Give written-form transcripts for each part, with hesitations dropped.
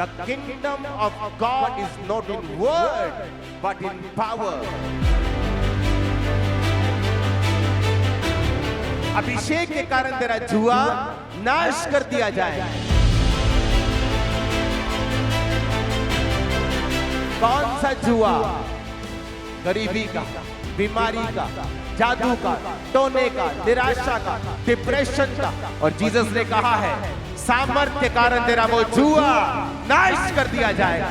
The kingdom of God is not in word, but in power. अभिषेक के कारण तेरा जुआ नाश कर दिया जाएगा। कौन सा जुआ? गरीबी का, बीमारी का, जादू का, टोने का, निराशा का, डिप्रेशन का। और जीसस ने कहा है सामर्थ्य के कारण तेरा वो जुआ नाश कर दिया जाएगा।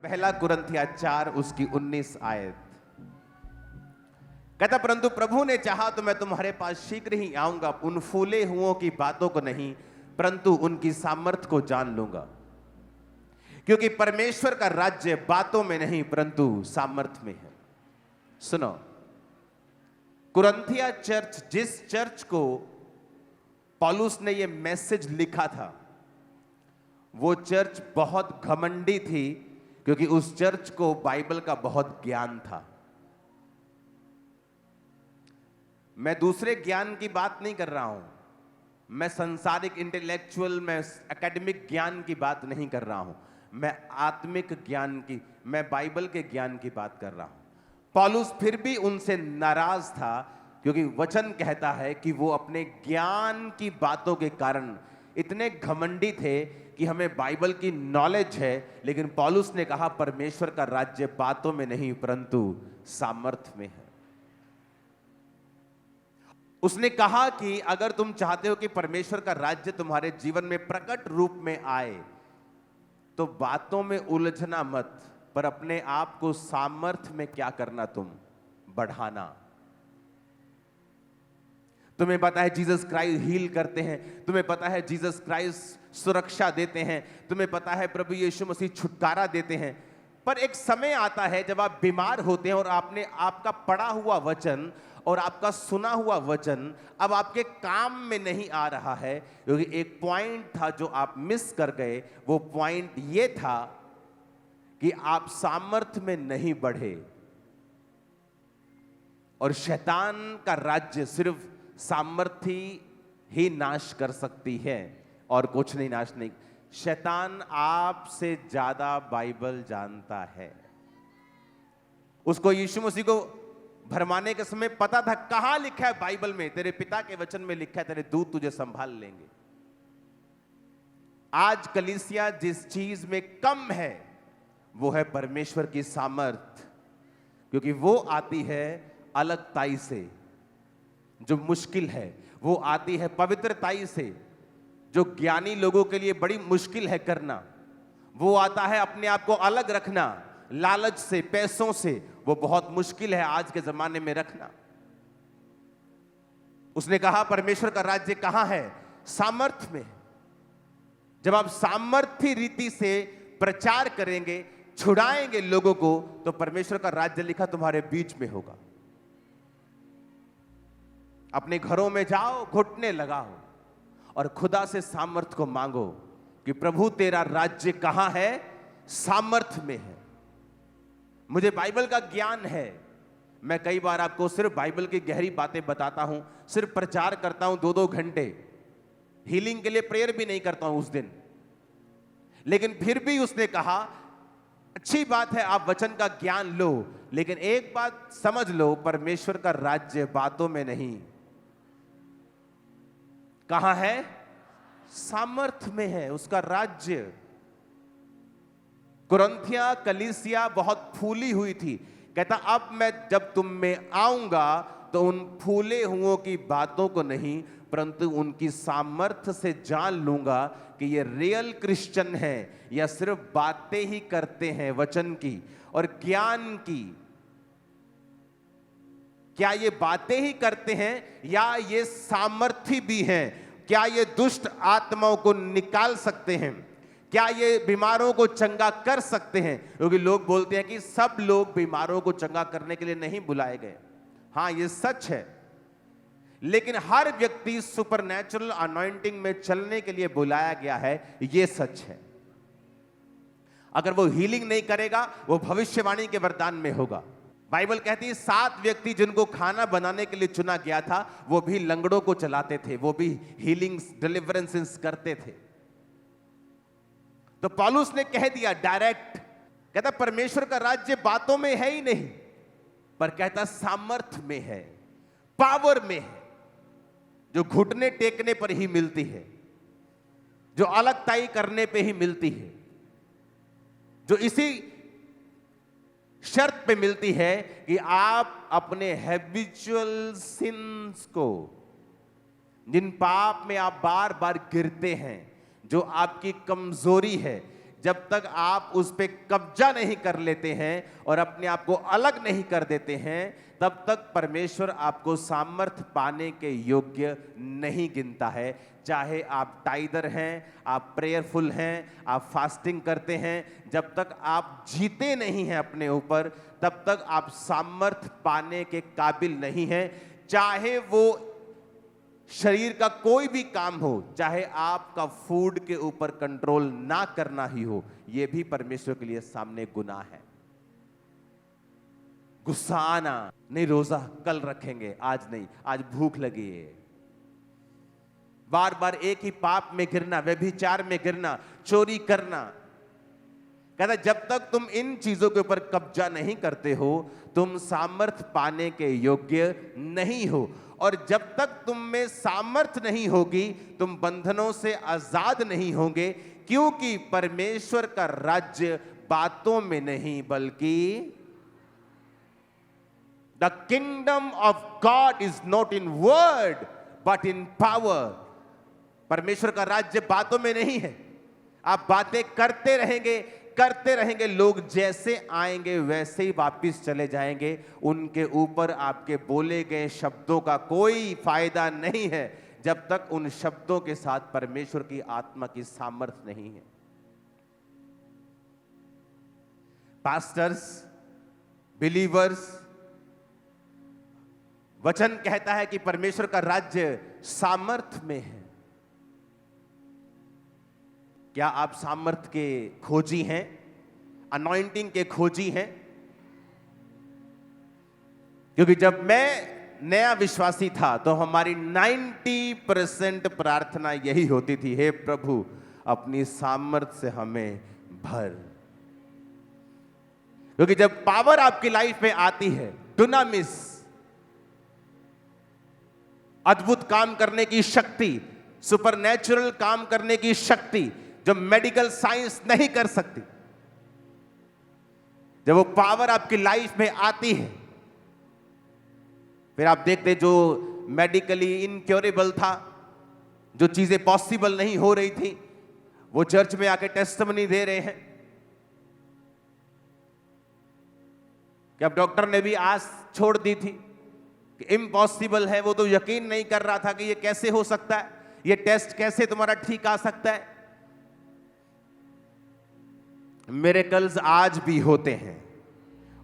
पहला कुरिन्थिया 4 उसकी 19 आयत कहता, परंतु प्रभु ने चाहा तो मैं तुम्हारे पास शीघ्र ही आऊंगा, उन फूले हुओं की बातों को नहीं परंतु उनकी सामर्थ्य को जान लूंगा, क्योंकि परमेश्वर का राज्य बातों में नहीं परंतु सामर्थ्य में है। सुनो, कुरिन्थिया चर्च, जिस चर्च को पौलुस ने यह मैसेज लिखा था, वो चर्च बहुत घमंडी थी, क्योंकि उस चर्च को बाइबल का बहुत ज्ञान था। मैं दूसरे ज्ञान की बात नहीं कर रहा हूं, मैं संसारिक इंटेलेक्चुअल, मैं एकेडमिक ज्ञान की बात नहीं कर रहा हूं, मैं आत्मिक ज्ञान की, मैं बाइबल के ज्ञान की बात कर रहा हूं। पौलुस फिर भी उनसे नाराज था, क्योंकि वचन कहता है कि वो अपने ज्ञान की बातों के कारण इतने घमंडी थे कि हमें बाइबल की नॉलेज है, लेकिन पौलुस ने कहा परमेश्वर का राज्य बातों में नहीं परंतु सामर्थ्य में है। उसने कहा कि अगर तुम चाहते हो कि परमेश्वर का राज्य तुम्हारे जीवन में प्रकट रूप में आए, तो बातों में उलझना मत, पर अपने आप को सामर्थ्य में क्या करना, तुम बढ़ाना। तुम्हें पता है जीसस क्राइस्ट हील करते हैं, तुम्हें पता है जीसस क्राइस्ट सुरक्षा देते हैं, तुम्हें पता है प्रभु यीशु मसीह छुटकारा देते हैं, पर एक समय आता है जब आप बीमार होते हैं और आपने आपका पढ़ा हुआ वचन और आपका सुना हुआ वचन अब आपके काम में नहीं आ रहा है, क्योंकि एक पॉइंट था जो आप मिस कर गए। वो पॉइंट ये था कि आप सामर्थ्य में नहीं बढ़े, और शैतान का राज्य सिर्फ सामर्थ्य ही नाश कर सकती है और कुछ नहीं नाश नहीं। शैतान आपसे ज्यादा बाइबल जानता है। उसको यीशु मसीह को भरमाने के समय पता था कहां लिखा है बाइबल में, तेरे पिता के वचन में लिखा है तेरे दूत तुझे संभाल लेंगे। आज कलीसिया जिस चीज में कम है वो है परमेश्वर की सामर्थ, क्योंकि वो आती है अलगताई से, जो मुश्किल है, वो आती है पवित्रताई से, जो ज्ञानी लोगों के लिए बड़ी मुश्किल है करना। वो आता है अपने आप को अलग रखना, लालच से, पैसों से, वो बहुत मुश्किल है आज के जमाने में रखना। उसने कहा परमेश्वर का राज्य कहां है? सामर्थ्य में। जब आप सामर्थ्य रीति से प्रचार करेंगे, छुड़ाएंगे लोगों को, तो परमेश्वर का राज्य लिखा तुम्हारे बीच में होगा। अपने घरों में जाओ, घुटने लगाओ और खुदा से सामर्थ्य को मांगो कि प्रभु तेरा राज्य कहां है? सामर्थ्य में है। मुझे बाइबल का ज्ञान है, मैं कई बार आपको सिर्फ बाइबल की गहरी बातें बताता हूं, सिर्फ प्रचार करता हूं 2-2 घंटे, हीलिंग के लिए प्रेयर भी नहीं करता हूं उस दिन। लेकिन फिर भी उसने कहा अच्छी बात है आप वचन का ज्ञान लो, लेकिन एक बात समझ लो, परमेश्वर का राज्य बातों में नहीं, कहां है? सामर्थ्य में है उसका राज्य। कुरिन्थिया कलीसिया बहुत फूली हुई थी। कहता अब मैं जब तुम में आऊंगा तो उन फूले हुओं की बातों को नहीं परंतु उनकी सामर्थ्य से जान लूंगा कि ये रियल क्रिश्चियन है या सिर्फ बातें ही करते हैं वचन की और ज्ञान की। क्या ये बातें ही करते हैं या ये सामर्थ्य भी हैं? क्या ये दुष्ट आत्माओं को निकाल सकते हैं? क्या ये बीमारों को चंगा कर सकते हैं? क्योंकि लोग बोलते हैं कि सब लोग बीमारों को चंगा करने के लिए नहीं बुलाए गए। हां, ये सच है, लेकिन हर व्यक्ति सुपरनैचुरल अनॉइंटिंग में चलने के लिए बुलाया गया है, ये सच है। अगर वो हीलिंग नहीं करेगा, वो भविष्यवाणी के वरदान में होगा, बाइबल कहती है 7 व्यक्ति जिनको खाना बनाने के लिए चुना गया था, वो भी लंगड़ों को चलाते थे, वो भी हीलिंग्स डिलीवरेंसेस करते थे। तो पौलुस ने कह दिया डायरेक्ट, कहता परमेश्वर का राज्य बातों में है ही नहीं, पर कहता सामर्थ्य में है, पावर में है, जो घुटने टेकने पर ही मिलती है, जो अलगताई करने पे ही मिलती है, जो इसी शर्त पे मिलती है कि आप अपने हैबिचुअल सिंस को, जिन पाप में आप बार बार गिरते हैं, जो आपकी कमजोरी है, जब तक आप उस पे कब्जा नहीं कर लेते हैं और अपने आप को अलग नहीं कर देते हैं, तब तक परमेश्वर आपको सामर्थ पाने के योग्य नहीं गिनता है। चाहे आप टाइदर हैं, आप प्रेयरफुल हैं, आप फास्टिंग करते हैं, जब तक आप जीते नहीं हैं अपने ऊपर, तब तक आप सामर्थ पाने के काबिल नहीं हैं। चाहे वो शरीर का कोई भी काम हो, चाहे आपका फूड के ऊपर कंट्रोल ना करना ही हो, यह भी परमेश्वर के लिए सामने गुनाह है। गुस्सा आना, नहीं रोजा कल रखेंगे, आज नहीं, आज भूख लगी है, बार बार एक ही पाप में गिरना, व्यभिचार में गिरना, चोरी करना। कहता जब तक तुम इन चीजों के ऊपर कब्जा नहीं करते हो, तुम सामर्थ पाने के योग्य नहीं हो। और जब तक तुम में सामर्थ नहीं होगी, तुम बंधनों से आजाद नहीं होंगे, क्योंकि परमेश्वर का राज्य बातों में नहीं बल्कि the kingdom of God is not in word but in power. परमेश्वर का राज्य बातों में नहीं है। आप बातें करते रहेंगे, करते रहेंगे, लोग जैसे आएंगे वैसे ही वापिस चले जाएंगे। उनके ऊपर आपके बोले गए शब्दों का कोई फायदा नहीं है, जब तक उन शब्दों के साथ परमेश्वर की आत्मा की सामर्थ्य नहीं है। पास्टर्स, बिलीवर्स, वचन कहता है कि परमेश्वर का राज्य सामर्थ्य में है। क्या आप सामर्थ्य के खोजी हैं, अनॉइंटिंग के खोजी हैं? क्योंकि जब मैं नया विश्वासी था तो हमारी 90% प्रार्थना यही होती थी, हे प्रभु अपनी सामर्थ्य से हमें भर। क्योंकि जब पावर आपकी लाइफ में आती है, डुनामिस, अद्भुत काम करने की शक्ति, सुपरनैचुरल काम करने की शक्ति जो मेडिकल साइंस नहीं कर सकती, जब वो पावर आपकी लाइफ में आती है, फिर आप देखते जो मेडिकली इनक्योरेबल था, जो चीजें पॉसिबल नहीं हो रही थी, वो चर्च में आके टेस्टिमनी दे रहे हैं कि अब डॉक्टर ने भी आस छोड़ दी थी कि इम्पॉसिबल है। वो तो यकीन नहीं कर रहा था कि ये कैसे हो सकता है, ये टेस्ट कैसे तुम्हारा ठीक आ सकता है। मिरेकल्स आज भी होते हैं,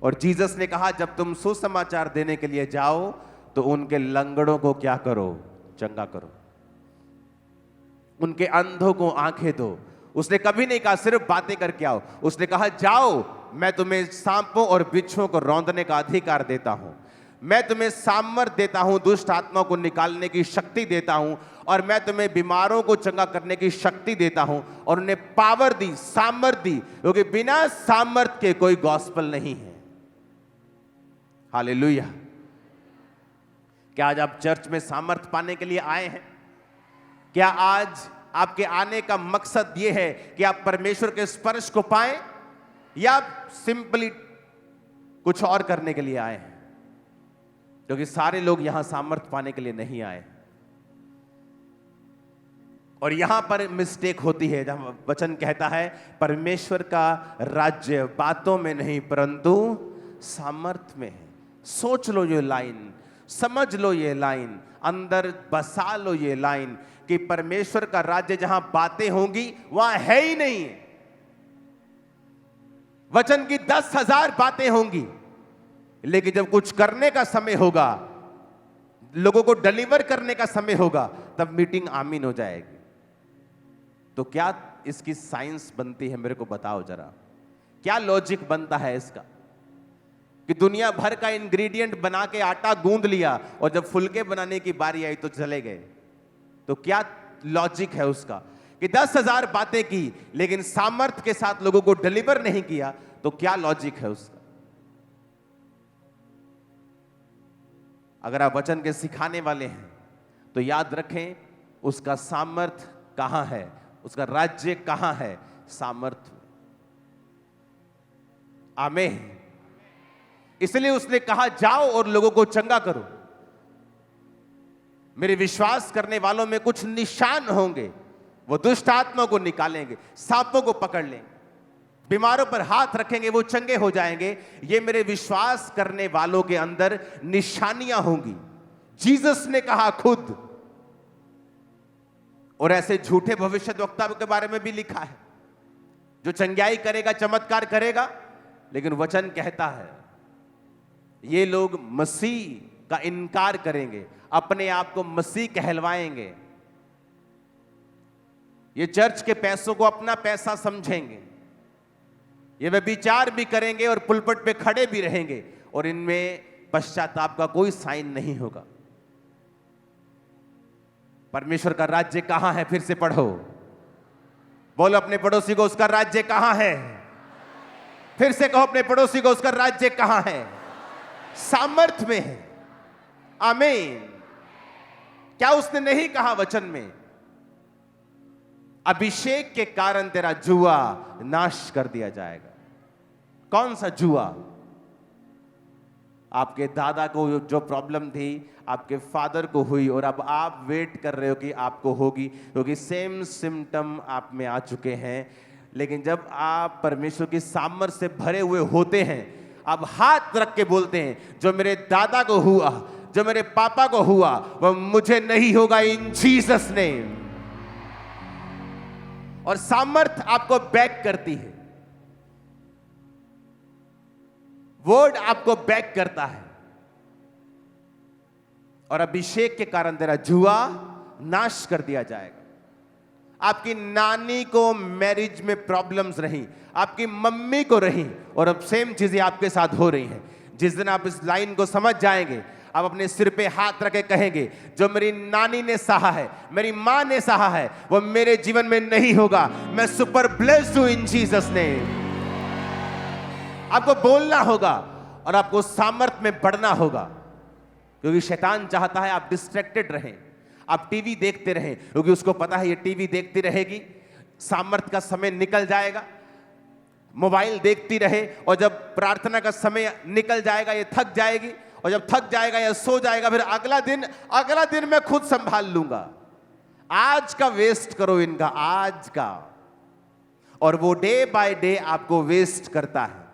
और जीसस ने कहा जब तुम सुसमाचार देने के लिए जाओ तो उनके लंगड़ों को क्या करो, चंगा करो, उनके अंधों को आंखें दो। उसने कभी नहीं कहा सिर्फ बातें करके आओ, उसने कहा जाओ, मैं तुम्हें सांपों और बिच्छुओं को रौंदने का अधिकार देता हूं, मैं तुम्हें सामर्थ देता हूं, दुष्ट आत्मा को निकालने की शक्ति देता हूं, और मैं तुम्हें बीमारों को चंगा करने की शक्ति देता हूं। और उन्हें पावर दी, सामर्थ दी, क्योंकि बिना सामर्थ के कोई गॉस्पेल नहीं है। हालेलुया। क्या आज आप चर्च में सामर्थ पाने के लिए आए हैं? क्या आज आपके आने का मकसद यह है कि आप परमेश्वर के स्पर्श को पाएं, या आप सिंपली कुछ और करने के लिए आए हैं? क्योंकि सारे लोग यहां सामर्थ पाने के लिए नहीं आए, और यहां पर मिस्टेक होती है जहां वचन कहता है परमेश्वर का राज्य बातों में नहीं परंतु सामर्थ में है। सोच लो ये लाइन, समझ लो ये लाइन, अंदर बसा लो ये लाइन कि परमेश्वर का राज्य जहां बातें होंगी वहां है ही नहीं। वचन की 10,000 बातें होंगी, लेकिन जब कुछ करने का समय होगा, लोगों को डिलीवर करने का समय होगा, तब मीटिंग आमीन हो जाएगी। तो क्या इसकी साइंस बनती है? मेरे को बताओ जरा, क्या लॉजिक बनता है इसका? कि दुनिया भर का इंग्रेडिएंट बना के आटा गूंद लिया और जब फुलके बनाने की बारी आई तो चले गए। तो क्या लॉजिक है उसका कि 10,000 बातें की लेकिन सामर्थ्य के साथ लोगों को डिलीवर नहीं किया, तो क्या लॉजिक है उसका? अगर आप वचन के सिखाने वाले हैं तो याद रखें उसका सामर्थ्य कहां है, उसका राज्य कहां है? सामर्थ्य। आमीन। इसलिए उसने कहा जाओ और लोगों को चंगा करो। मेरे विश्वास करने वालों में कुछ निशान होंगे, वो दुष्ट आत्मा को निकालेंगे, सांपों को पकड़ लेंगे, बीमारों पर हाथ रखेंगे, वो चंगे हो जाएंगे। ये मेरे विश्वास करने वालों के अंदर निशानियां होंगी। जीसस ने कहा खुद। और ऐसे झूठे भविष्यद्वक्ता के बारे में भी लिखा है जो चंगाई करेगा, चमत्कार करेगा, लेकिन वचन कहता है ये लोग मसीह का इनकार करेंगे, अपने आप को मसीह कहलवाएंगे, ये चर्च के पैसों को अपना पैसा समझेंगे, ये व्यभिचार भी करेंगे और पुलपट पे खड़े भी रहेंगे और इनमें पश्चाताप का कोई साइन नहीं होगा। परमेश्वर का राज्य कहां है? फिर से पढ़ो, बोलो अपने पड़ोसी को उसका राज्य कहां है। फिर से कहो अपने पड़ोसी को उसका राज्य कहां है? सामर्थ्य में है। आमीन। क्या उसने नहीं कहा वचन में? अभिषेक के कारण तेरा जुआ नाश कर दिया जाएगा। कौन सा जुआ? आपके दादा को जो प्रॉब्लम थी आपके फादर को हुई और अब आप वेट कर रहे हो कि आपको होगी, क्योंकि सेम सिम्टम आप में आ चुके हैं। लेकिन जब आप परमेश्वर की सामर्थ से भरे हुए होते हैं, आप हाथ रख के बोलते हैं जो मेरे दादा को हुआ, जो मेरे पापा को हुआ, वह मुझे नहीं होगा इन जीसस नेम। और सामर्थ आपको बैक करती है, वर्ड आपको बैक करता है। और अभिषेक के कारण तेरा जुआ नाश कर दिया जाएगा। आपकी नानी को मैरिज में प्रॉब्लम्स रही, आपकी मम्मी को रही, और अब सेम चीजें आपके साथ हो रही हैं। जिस दिन आप इस लाइन को समझ जाएंगे, आप अपने सिर पे हाथ रखे कहेंगे जो मेरी नानी ने सहा है, मेरी मां ने सहा है, वो मेरे जीवन में नहीं होगा। मैं सुपर ब्लेस्ड हूं इन जीसस नेम। आपको बोलना होगा और आपको सामर्थ्य में बढ़ना होगा, क्योंकि शैतान चाहता है आप डिस्ट्रैक्टेड रहें, आप टीवी देखते रहें, क्योंकि उसको पता है ये टीवी देखती रहेगी, सामर्थ्य का समय निकल जाएगा। मोबाइल देखती रहे और जब प्रार्थना का समय निकल जाएगा ये थक जाएगी, और जब थक जाएगा या सो जाएगा, फिर अगला दिन मैं खुद संभाल लूंगा। आज का वेस्ट करो इनका, आज का। और वो डे बाय डे आपको वेस्ट करता है,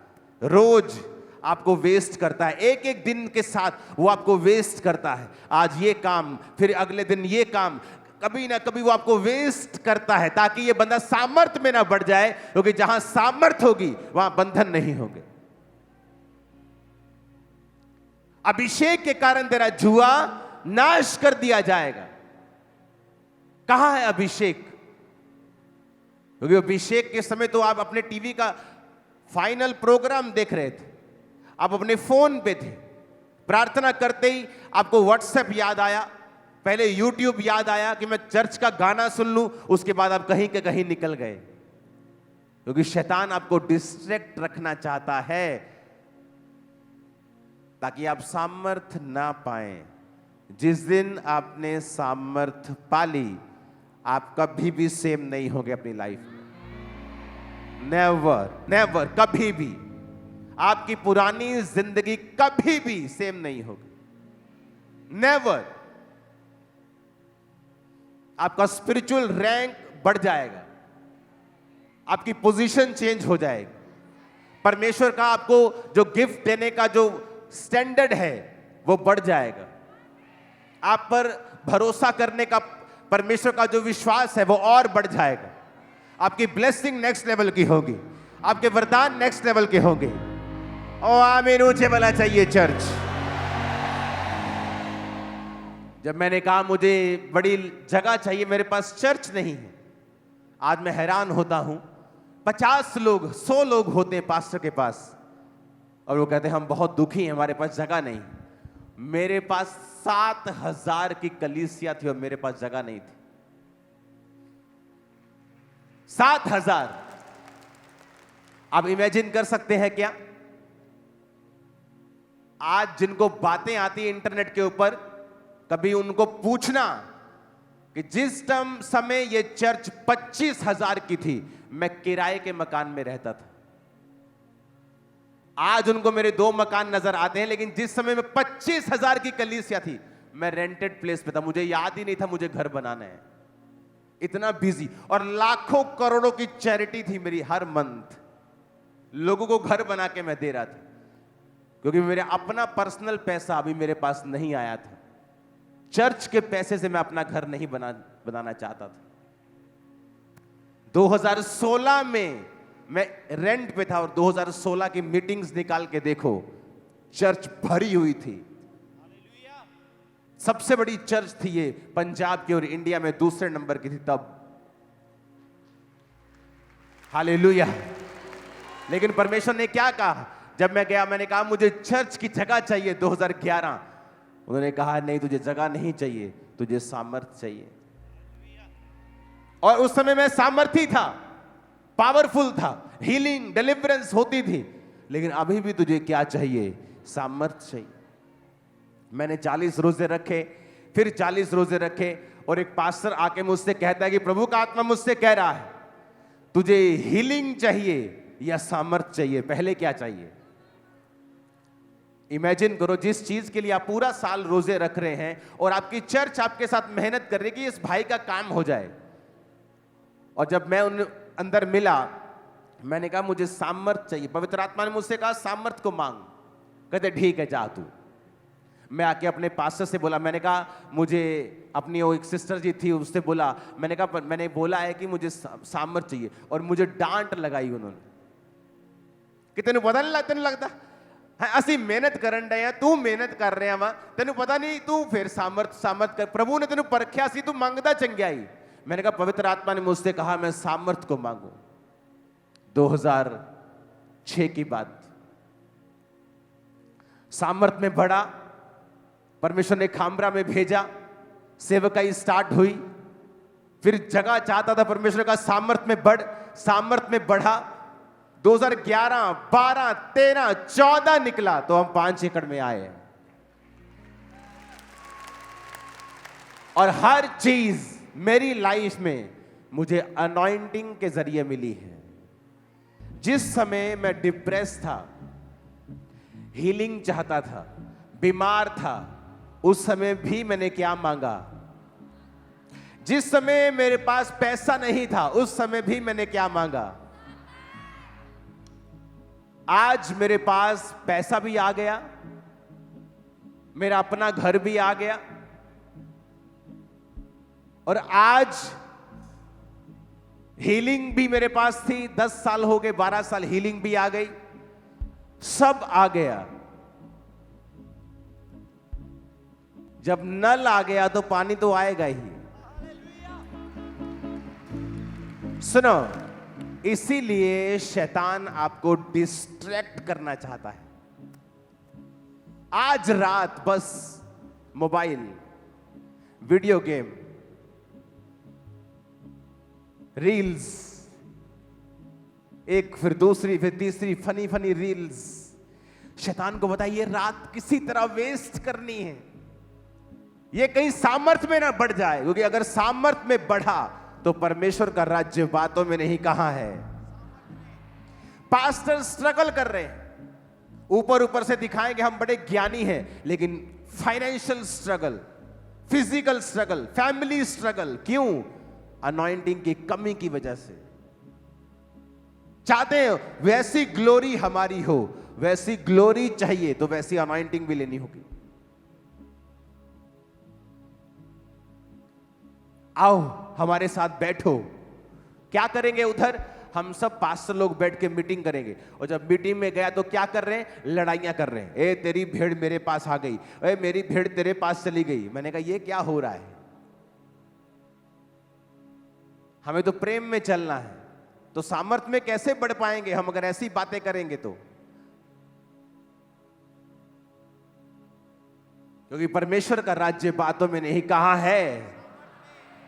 रोज आपको वेस्ट करता है, एक एक दिन के साथ वो आपको वेस्ट करता है। आज ये काम, फिर अगले दिन ये काम, कभी ना कभी वो आपको वेस्ट करता है, ताकि ये बंदा सामर्थ्य में ना बढ़ जाए, क्योंकि जहां सामर्थ्य होगी वहां बंधन नहीं होंगे। अभिषेक के कारण तेरा जुआ नाश कर दिया जाएगा। कहां है अभिषेक? क्योंकि अभिषेक के समय तो आप अपने टीवी का फाइनल प्रोग्राम देख रहे थे, आप अपने फोन पे थे, प्रार्थना करते ही आपको व्हाट्सएप याद आया, पहले यूट्यूब याद आया कि मैं चर्च का गाना सुन लूं, उसके बाद आप कहीं के कहीं निकल गए, क्योंकि शैतान आपको डिस्ट्रैक्ट रखना चाहता है ताकि आप सामर्थ ना पाएं। जिस दिन आपने सामर्थ पाली, आप कभी भी सेम नहीं होंगे अपनी लाइफ में। नेवर नेवर, कभी भी आपकी पुरानी जिंदगी कभी भी सेम नहीं होगी। नेवर। आपका स्पिरिचुअल रैंक बढ़ जाएगा, आपकी पोजीशन चेंज हो जाएगी, परमेश्वर का आपको जो गिफ्ट देने का जो स्टैंडर्ड है वो बढ़ जाएगा, आप पर भरोसा करने का परमेश्वर का जो विश्वास है वो और बढ़ जाएगा। आपकी ब्लेसिंग नेक्स्ट लेवल की होगी, आपके वरदान नेक्स्ट लेवल के होंगे। ओ आमीन, ऊंचे वाला चाहिए चर्च। जब मैंने कहा मुझे बड़ी जगह चाहिए, मेरे पास चर्च नहीं है, आज मैं हैरान होता हूं। 50 लोग 100 लोग होते हैं पास्टर के पास, और वो कहते हैं हम बहुत दुखी हैं, हमारे पास जगह नहीं। मेरे पास 7,000 की कलीसिया थी और मेरे पास जगह नहीं थी। 7,000। आप इमेजिन कर सकते हैं क्या? आज जिनको बातें आती है इंटरनेट के ऊपर, कभी उनको पूछना कि जिस समय ये चर्च 25,000 की थी, मैं किराए के मकान में रहता था। आज उनको मेरे 2 मकान नजर आते हैं, लेकिन जिस समय में 25,000 की कलीसिया थी, मैं रेंटेड प्लेस पे था। मुझे याद ही नहीं था मुझे घर बनाना है। इतना बिजी, और लाखों करोड़ों की चैरिटी थी मेरी। हर मंथ लोगों को घर बना के मैं दे रहा था, क्योंकि मेरा अपना पर्सनल पैसा अभी मेरे पास नहीं आया था। चर्च के पैसे से मैं अपना घर नहीं बनाना चाहता था। 2016 में मैं रेंट पे था, और 2016 की मीटिंग्स निकाल के देखो, चर्च भरी हुई थी। सबसे बड़ी चर्च थी ये पंजाब की, और इंडिया में दूसरे नंबर की थी तब। हालेलुया। लेकिन परमेश्वर ने क्या कहा? जब मैं गया, मैंने कहा मुझे चर्च की जगह चाहिए 2011। उन्होंने कहा नहीं, तुझे जगह नहीं चाहिए, तुझे सामर्थ्य चाहिए। और उस समय मैं सामर्थी था, पावरफुल था, हीलिंग डिलीवरेंस होती थी। लेकिन अभी भी तुझे क्या चाहिए? सामर्थ्य चाहिए। मैंने 40 रोजे रखे, फिर 40 रोजे रखे, और एक पास्टर आके मुझसे कहता है कि प्रभु का आत्मा मुझसे कह रहा है, तुझे हीलिंग चाहिए या सामर्थ्य चाहिए? पहले क्या चाहिए? इमेजिन करो, जिस चीज के लिए आप पूरा साल रोजे रख रहे हैं, और आपकी चर्च आपके साथ मेहनत कर रही है कि इस भाई का काम हो जाए। और जब मैं उन अंदर मिला, मैंने कहा मुझे सामर्थ्य चाहिए। पवित्र आत्मा ने मुझसे कहा सामर्थ्य को मांग। कहते ठीक है, जा तू। मैं आके अपने पास्टर से बोला, मैंने कहा मुझे, अपनी वो एक सिस्टर जी थी, उससे बोला, मैंने कहा मैंने बोला है कि मुझे सामर्थ्य चाहिए। और मुझे डांट लगाई उन्होंने कि तेन पता नहीं लगता है, असी मेहनत करन डे, तू मेहनत कर रहा वा, तेन पता नहीं, तू फिर सामर्थ कर, प्रभु ने तेन परखिया सी, तू मंगदा चंगियाई। मैंने कहा पवित्र आत्मा ने मुझसे कहा मैं सामर्थ को मांगू। 2006 की बात। सामर्थ में बढ़ा, परमेश्वर ने खामरा में भेजा, सेवकाई स्टार्ट हुई। फिर जगह चाहता था परमेश्वर का, सामर्थ में बढ़ा। 2011, 12, 13, 14 निकला तो हम 5 एकड़ में आए। और हर चीज मेरी लाइफ में मुझे अनॉइंटिंग के जरिए मिली है। जिस समय मैं डिप्रेस था, हीलिंग चाहता था, बीमार था, उस समय भी मैंने क्या मांगा? जिस समय मेरे पास पैसा नहीं था, उस समय भी मैंने क्या मांगा? आज मेरे पास पैसा भी आ गया, मेरा अपना घर भी आ गया, और आज हीलिंग भी मेरे पास थी। 10 साल हो गए, 12 साल हीलिंग भी आ गई, सब आ गया। जब नल आ गया तो पानी तो आएगा ही। सुनो, इसीलिए शैतान आपको डिस्ट्रैक्ट करना चाहता है। आज रात बस मोबाइल, वीडियो गेम, रील्स, एक फिर दूसरी फिर तीसरी फनी रील्स। शैतान को बताइए रात किसी तरह वेस्ट करनी है, ये कहीं सामर्थ्य में ना बढ़ जाए, क्योंकि अगर सामर्थ्य में बढ़ा तो परमेश्वर का राज्य बातों में नहीं, कहां है? पास्टर स्ट्रगल कर रहे हैं, ऊपर से दिखाएंगे हम बड़े ज्ञानी हैं, लेकिन financial struggle, physical struggle, family struggle. क्यों? अनॉइंटिंग की कमी की वजह से। चाहते हैं वैसी ग्लोरी हमारी हो, वैसी ग्लोरी चाहिए तो वैसी अनॉइंटिंग भी लेनी होगी। आओ हमारे साथ बैठो। क्या करेंगे उधर? हम सब पास्टर लोग बैठ के मीटिंग करेंगे। और जब मीटिंग में गया तो क्या कर रहे हैं? लड़ाइयां कर रहे हैं। ए तेरी भेड़ मेरे पास आ गई, ए मेरी भेड़ तेरे पास चली गई। मैंने कहा ये क्या हो रहा है? हमें तो प्रेम में चलना है, तो सामर्थ्य में कैसे बढ़ पाएंगे हम अगर ऐसी बातें करेंगे? तो क्योंकि परमेश्वर का राज्य बातों में नहीं, कहां है?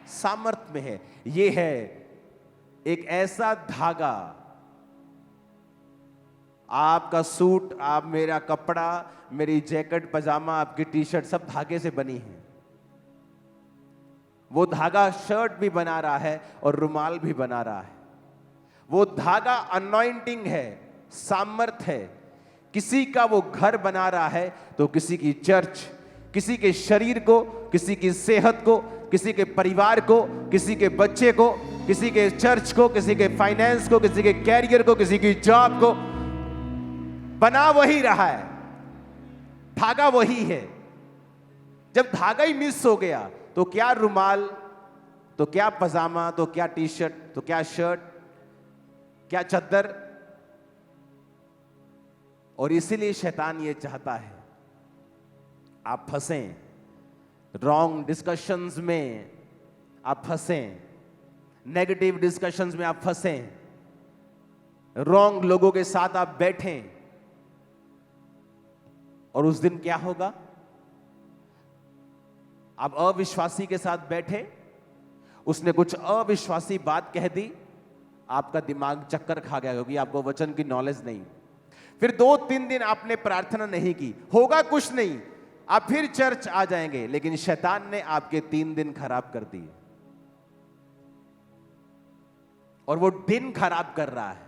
सामर्थ में है। ये है एक ऐसा धागा, आपका सूट, आप मेरा कपड़ा, मेरी जैकेट, पजामा, आपकी टी शर्ट सब धागे से बनी है। वो धागा शर्ट भी बना रहा है और रुमाल भी बना रहा है। वो धागा अनॉइंटिंग है, सामर्थ है। किसी का वो घर बना रहा है तो किसी की चर्च, किसी के शरीर को, किसी की सेहत को, किसी के परिवार को, किसी के बच्चे को, किसी के चर्च को, किसी के फाइनेंस को, किसी के कैरियर को, किसी की जॉब को बना वही रहा है। धागा वही है। जब धागा ही मिस हो गया तो क्या रुमाल, तो क्या पजामा, तो क्या टी शर्ट, तो क्या शर्ट, क्या चद्दर। और इसीलिए शैतान ये चाहता है आप फंसें, रॉन्ग डिस्कशंस में आप फंसें, नेगेटिव डिस्कशंस में आप फंसें, रॉन्ग लोगों के साथ आप बैठें। और उस दिन क्या होगा? आप अविश्वासी के साथ बैठे, उसने कुछ अविश्वासी बात कह दी, आपका दिमाग चक्कर खा गया क्योंकि आपको वचन की नॉलेज नहीं। फिर 2-3 दिन आपने प्रार्थना नहीं की, होगा कुछ नहीं, आप फिर चर्च आ जाएंगे, लेकिन शैतान ने आपके 3 दिन खराब कर दिए। और वो दिन खराब कर रहा है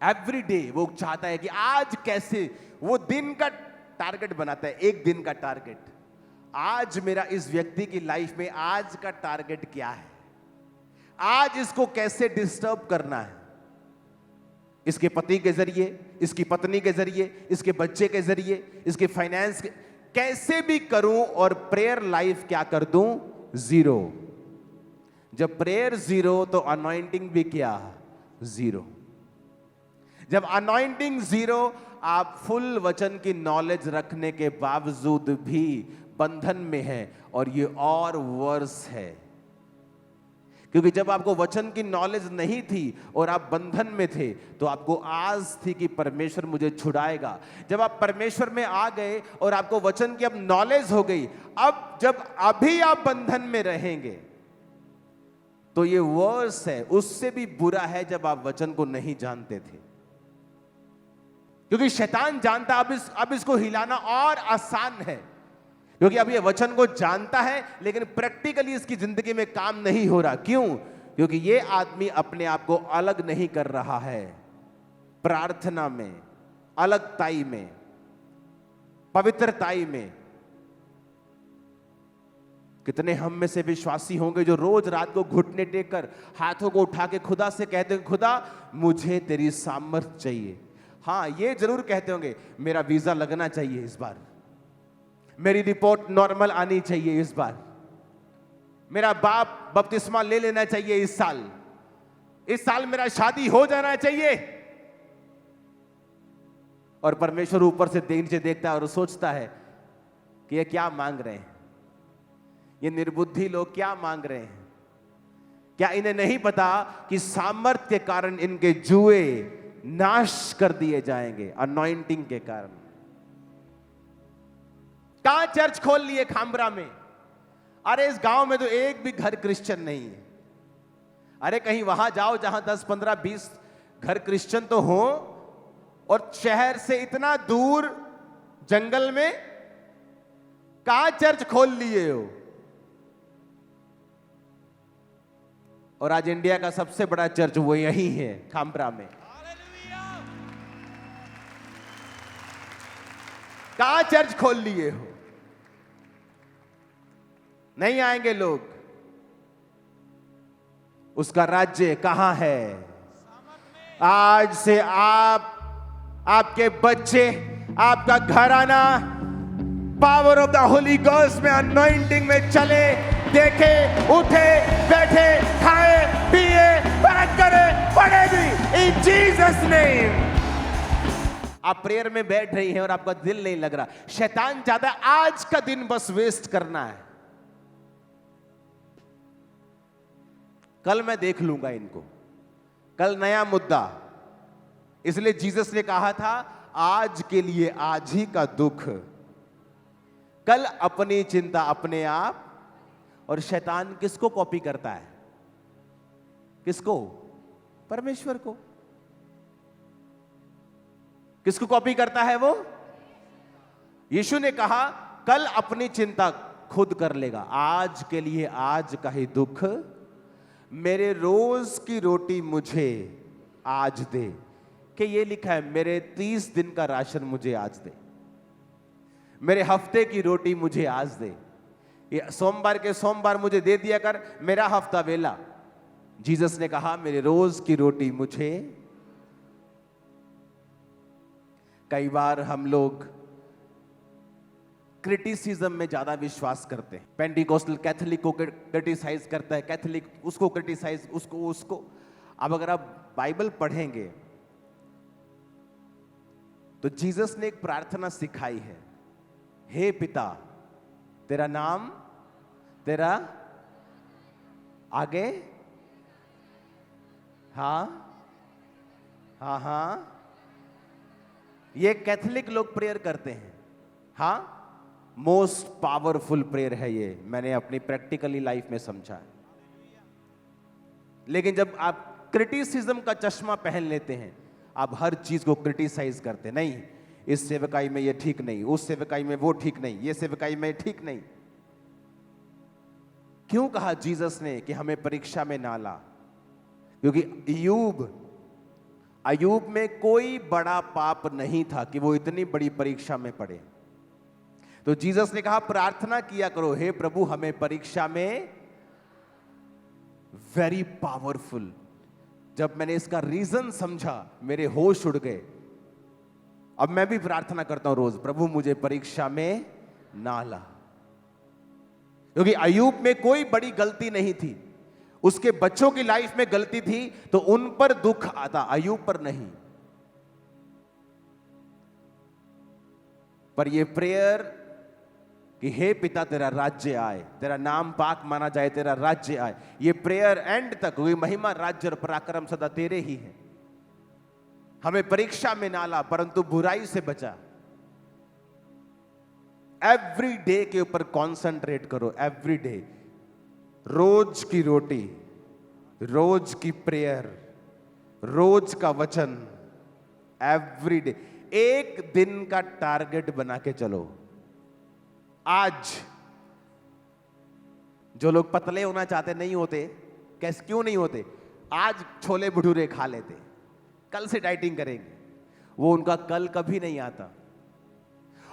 एवरी डे। वो चाहता है कि आज कैसे, वो दिन का टारगेट बनाता है, एक दिन का टारगेट। आज मेरा इस व्यक्ति की लाइफ में आज का टारगेट क्या है, आज इसको कैसे डिस्टर्ब करना है। इसके पति के जरिए, इसकी पत्नी के जरिए, इसके बच्चे के जरिए, इसके फाइनेंस के, कैसे भी करूं और प्रेयर लाइफ क्या कर दूं? 0। जब प्रेयर 0 तो अनॉइंटिंग भी क्या? 0। जब अनॉइंटिंग 0, आप फुल वचन की नॉलेज रखने के बावजूद भी बंधन में है। और ये और वर्स है, क्योंकि जब आपको वचन की नॉलेज नहीं थी और आप बंधन में थे तो आपको आस थी कि परमेश्वर मुझे छुड़ाएगा। जब आप परमेश्वर में आ गए और आपको वचन की अब नॉलेज हो गई, अब जब अभी आप बंधन में रहेंगे तो ये वर्स है, उससे भी बुरा है जब आप वचन को नहीं जानते थे। क्योंकि शैतान जानता अब इसको हिलाना और आसान है, क्योंकि अब ये वचन को जानता है लेकिन प्रैक्टिकली इसकी जिंदगी में काम नहीं हो रहा। क्यों? क्योंकि ये आदमी अपने आप को अलग नहीं कर रहा है प्रार्थना में, अलगताई में, पवित्रताई में। कितने हम में से विश्वासी होंगे जो रोज रात को घुटने टेक कर हाथों को उठा के खुदा से कहते हैं, खुदा मुझे तेरी सामर्थ चाहिए। हाँ, ये जरूर कहते होंगे, मेरा वीजा लगना चाहिए इस बार, मेरी रिपोर्ट नॉर्मल आनी चाहिए इस बार, मेरा बाप बपतिस्मा ले लेना चाहिए इस साल मेरा शादी हो जाना चाहिए। और परमेश्वर ऊपर से नीचे देखता है और सोचता है कि ये क्या मांग रहे हैं, ये निर्बुद्धि लोग क्या मांग रहे हैं। क्या इन्हें नहीं पता कि सामर्थ्य के कारण इनके जुए नाश कर दिए जाएंगे, अनॉइंटिंग के कारण। कहां चर्च खोल लिए खामरा में? अरे इस गांव में तो एक भी घर क्रिश्चियन नहीं है। अरे कहीं वहां जाओ जहां 10, 15, 20 घर क्रिश्चियन तो हो, और शहर से इतना दूर जंगल में कहां चर्च खोल लिए हो? और आज इंडिया का सबसे बड़ा चर्च वो यही है, खामरा में। कहां चर्च खोल लिए हो? नहीं आएंगे लोग। उसका राज्य कहां है? आज से आपके बच्चे, आपका घराना power of the Holi ghost में, अनॉइंटिंग में चले, देखे, उठे, बैठे, खाए, पिए, बात करे, पढ़े भी, इन जीसस नेम। आप प्रेयर में बैठ रही हैं और आपका दिल नहीं लग रहा। शैतान चाहता है आज का दिन बस वेस्ट करना है, कल मैं देख लूंगा इनको, कल नया मुद्दा। इसलिए जीसस ने कहा था, आज के लिए आज ही का दुख कल अपनी चिंता अपने आप। और शैतान किसको कॉपी करता है? किसको? परमेश्वर को। किसको कॉपी करता है वो? यीशु ने कहा कल अपनी चिंता खुद कर लेगा, आज के लिए आज का ही दुख, मेरे रोज की रोटी मुझे आज दे। कि ये लिखा है मेरे 30 दिन का राशन मुझे आज दे, मेरे हफ्ते की रोटी मुझे आज दे, ये सोमवार के सोमवार मुझे दे दिया कर, मेरा हफ्ता वेला। जीसस ने कहा मेरे रोज की रोटी मुझे। कई बार हम लोग क्रिटिसिज्म में ज्यादा विश्वास करते हैं। पेंटिकोस्टल कैथोलिक को क्रिटिसाइज करता है, कैथोलिक उसको क्रिटिसाइज, उसको उसको। अब अगर आप बाइबल पढ़ेंगे तो जीसस ने एक प्रार्थना सिखाई है, हे पिता तेरा नाम, तेरा आगे, हाँ हाँ हाँ, ये कैथोलिक लोग प्रेयर करते हैं। हाँ, मोस्ट पावरफुल प्रेयर है ये, मैंने अपनी प्रैक्टिकली लाइफ में समझा है। लेकिन जब आप क्रिटिसिज्म का चश्मा पहन लेते हैं, आप हर चीज को क्रिटिसाइज करते हैं, नहीं इस सेवकाई में ये ठीक नहीं, उस सेवकाई में वो ठीक नहीं, ये सेवकाई में ठीक नहीं। क्यों कहा जीसस ने कि हमें परीक्षा में ना ला? क्योंकि अय्यूब में कोई बड़ा पाप नहीं था कि वो इतनी बड़ी परीक्षा में पड़े। तो जीसस ने कहा प्रार्थना किया करो, हे प्रभु हमें परीक्षा में, वेरी पावरफुल। जब मैंने इसका रीजन समझा मेरे होश उड़ गए। अब मैं भी प्रार्थना करता हूं रोज, प्रभु मुझे परीक्षा में ना ला। क्योंकि अय्यूब में कोई बड़ी गलती नहीं थी, उसके बच्चों की लाइफ में गलती थी तो उन पर दुख आता, अय्यूब पर नहीं। पर यह प्रेयर कि हे पिता तेरा राज्य आए, तेरा नाम पाक माना जाए, तेरा राज्य आए, ये प्रेयर एंड तक हुई, महिमा राज्य और पराक्रम सदा तेरे ही है। हमें परीक्षा में ना ला परंतु बुराई से बचा। एवरी डे के ऊपर कॉन्सेंट्रेट करो, एवरी डे, रोज की रोटी, रोज की प्रेयर, रोज का वचन, एवरी डे। एक दिन का टारगेट बना के चलो। आज जो लोग पतले होना चाहते नहीं होते, कैसे क्यों नहीं होते? आज छोले भटूरे खा लेते, कल से डाइटिंग करेंगे, वो उनका कल कभी नहीं आता।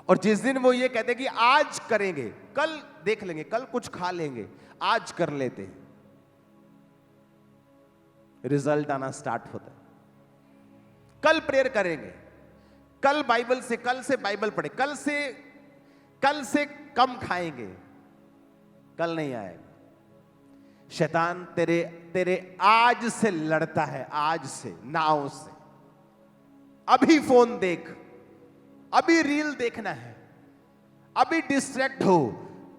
और जिस दिन वो ये कहते कि आज करेंगे, कल देख लेंगे, कल कुछ खा लेंगे, आज कर लेते, रिजल्ट आना स्टार्ट होता है। कल प्रेयर करेंगे, कल बाइबल से, कल से बाइबल पढ़े, कल से कम खाएंगे, कल नहीं आएगा। शैतान तेरे आज से लड़ता है, आज से, नाव से। अभी फोन देख, अभी रील देखना है, अभी डिस्ट्रैक्ट हो,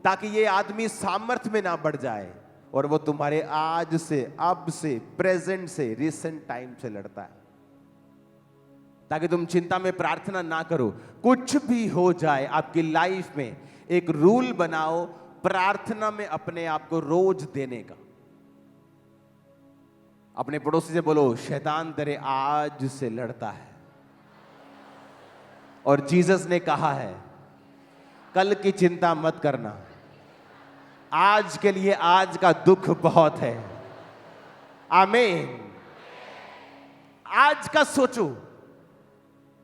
ताकि ये आदमी सामर्थ्य में ना बढ़ जाए और वो तुम्हारे आज से, अब से, प्रेजेंट से, रिसेंट टाइम से लड़ता है, ताकि तुम चिंता में प्रार्थना ना करो। कुछ भी हो जाए आपकी लाइफ में, एक रूल बनाओ प्रार्थना में अपने आप को रोज देने का। अपने पड़ोसी से बोलो शैतान तेरे आज से लड़ता है, और जीसस ने कहा है कल की चिंता मत करना, आज के लिए आज का दुख बहुत है। आमीन। आज का सोचो।